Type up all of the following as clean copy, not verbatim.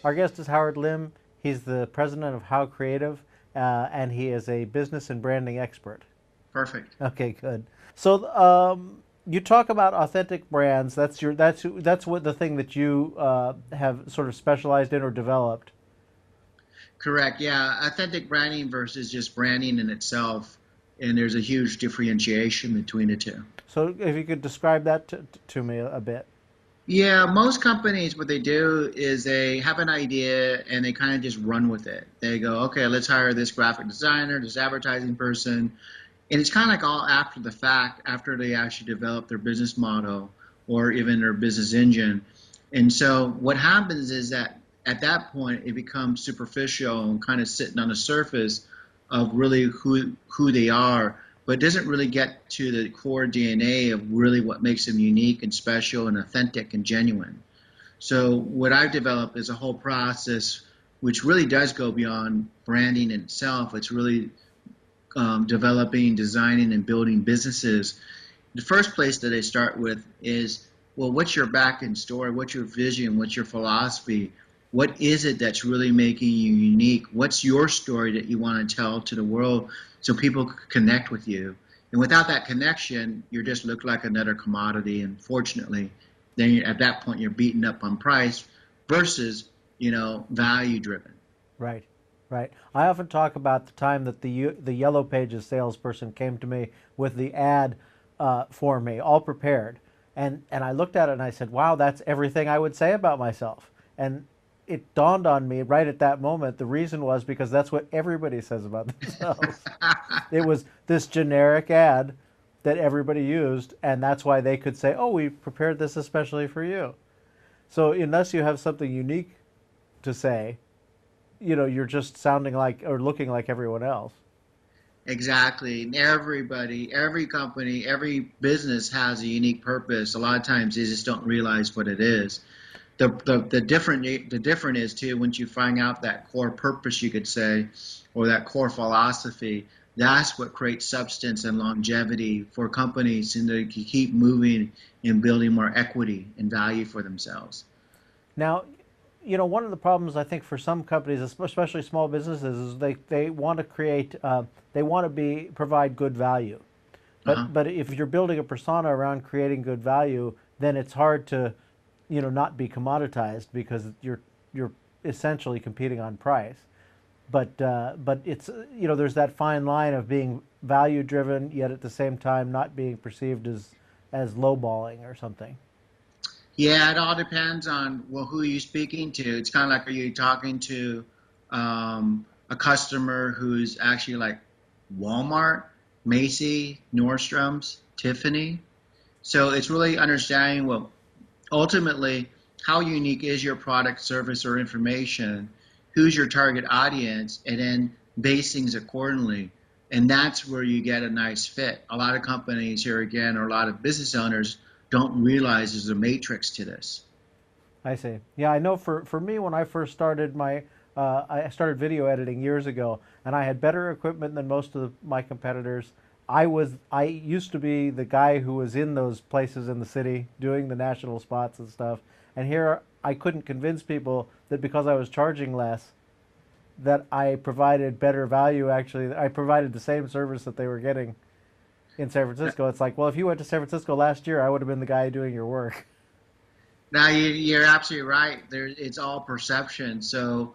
Our guest is Howard Lim. He's the president of How Creative, and he is a business and branding expert. Perfect. Okay, good. So you talk about authentic brands. That's what the thing that you have sort of specialized in or developed. Correct. Yeah. Authentic branding versus just branding in itself. And there's a huge differentiation between the two. So if you could describe that to me a bit. Yeah, most companies, what they do is they have an idea and they kind of just run with it. They go, okay, let's hire this graphic designer, this advertising person. And it's kind of like all after the fact, after they actually develop their business model or even their business engine. And so what happens is that at that point, it becomes superficial and kind of sitting on the surface of really who they are, but it doesn't really get to the core DNA of really what makes them unique and special and authentic and genuine. So what I've developed is a whole process which really does go beyond branding in itself. It's really developing, designing, and building businesses. The first place that I start with is, well, what's your back end story? What's your vision? What's your philosophy? What is it that's really making you unique? What's your story that you want to tell to the world so people can connect with you? And without that connection, you just look like another commodity. And fortunately, then at that point, you're beaten up on price versus, value driven. Right, right. I often talk about the time that the Yellow Pages salesperson came to me with the ad for me, all prepared, and I looked at it and I said, "Wow, that's everything I would say about myself." And it dawned on me right at that moment. The reason was because that's what everybody says about themselves. It was this generic ad that everybody used, and that's why they could say, "Oh, we prepared this especially for you." So unless you have something unique to say, you're just sounding like or looking like everyone else. Exactly. And everybody, every company, every business has a unique purpose. A lot of times they just don't realize what it is. The different is too, once you find out that core purpose, you could say, or that core philosophy, that's what creates substance and longevity for companies and they can keep moving and building more equity and value for themselves. Now, one of the problems I think for some companies, especially small businesses, is they want to create, they want to provide good value. Uh-huh. But if you're building a persona around creating good value, then it's hard to, not be commoditized because you're essentially competing on price. But it's there's that fine line of being value driven, yet at the same time not being perceived as lowballing or something. Yeah, it all depends on, well, who are you speaking to? It's kind of like, are you talking to a customer who's actually like Walmart, Macy, Nordstrom's, Tiffany? So it's really understanding, well, ultimately, how unique is your product, service, or information? Who's your target audience? And then base things accordingly. And that's where you get a nice fit. A lot of companies here again, or a lot of business owners don't realize there's a matrix to this. I see. Yeah, I know. For me, when I first started I started video editing years ago, and I had better equipment than most of my competitors. I used to be the guy who was in those places in the city doing the national spots and stuff, and here I couldn't convince people that because I was charging less, that I provided better value. Actually, I provided the same service that they were getting in San Francisco. It's like, well, if you went to San Francisco last year, I would have been the guy doing your work. Now you're absolutely right. It's all perception. So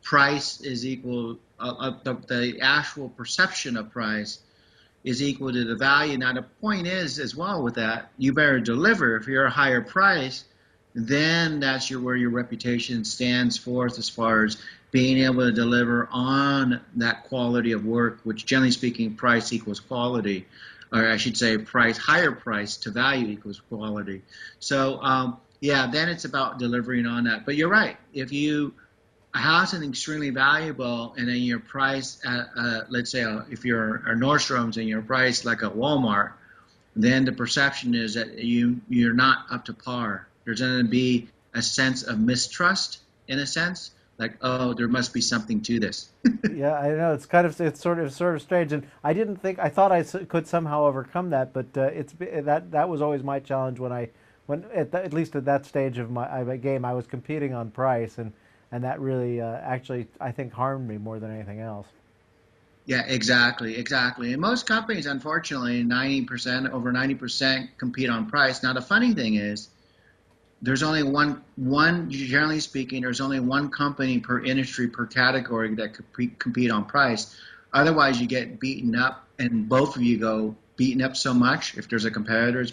price is equal. The actual perception of price is equal to the value. Now the point is, as well, with that, you better deliver. If you're a higher price, then that's where your reputation stands forth as far as being able to deliver on that quality of work, which generally speaking, price equals quality, or I should say, higher price to value equals quality. So yeah, then it's about delivering on that. But you're right. If you have something extremely valuable and then your price, let's say if you're a Nordstrom's and your price like a Walmart, then the perception is that you're not up to par. There's going to be a sense of mistrust in a sense, like, oh, there must be something to this. Yeah, I know it's sort of strange, and I thought could somehow overcome that, but that was always my challenge when at least at that stage of my game, I was competing on price, and and that really actually I think harmed me more than anything else. Yeah, exactly, exactly. And most companies, unfortunately, 90%, over 90% compete on price. Now, the funny thing is, there's only generally speaking, there's only one company per industry, per category that could compete on price. Otherwise, you get beaten up, and both of you go beaten up so much. If there's a competitor, it's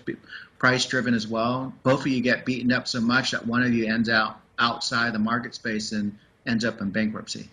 price driven as well. Both of you get beaten up so much that one of you ends out outside the market space and ends up in bankruptcy.